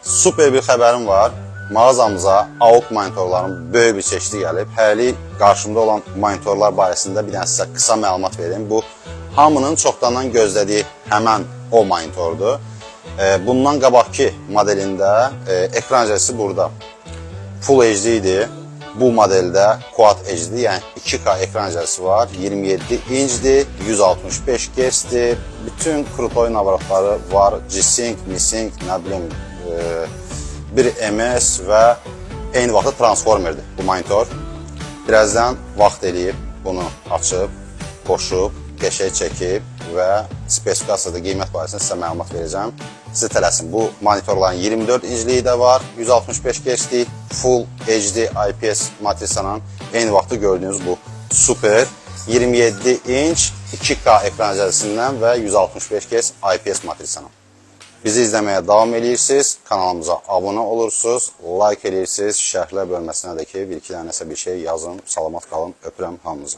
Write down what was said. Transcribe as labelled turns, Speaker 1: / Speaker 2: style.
Speaker 1: Super bir xəbərim var. Mağazamıza AUX monitorların böyük bir çeşidi gəlib. Hələlik qarşımda olan monitorlar barəsində bir dənə sizə qısa məlumat verim. Bu, hamının çoxdandan gözlədiyi həmən o monitordur. Bundan qabaqki modelində ekran cəhəzi burada Full HD idi. Bu modeldə Quad HD, yəni 2K ekran cəhəzi var. 27 incdir, 165 Hz'dir. Bütün krutoy navrotları var. G-Sync, Mi-Sync, nə bilim, bir MS və eyni vaxtda transformerdir bu monitor. Birazdan vaxt eləyib bunu açıb, qoşub, qəşəng çəkib və spesifikasiyada qiymət barəsində sizə məlumat verəcəm. Sizi tələsin. Bu monitorların 24 incliyi də var, 165 Hz'lik, Full HD IPS matrisanın eyni vaxtda gördüyünüz bu super 27 inç 2K ekran cəhəzindən və 165 Hz IPS matrisanın. Bizi izləməyə davam edirsiniz, kanalımıza abunə olursunuz, like edirsiniz, şərhlər bölməsinə də ki, bir-iki dənəsə bir şey yazın, salamat qalın, öpürəm hamınızı.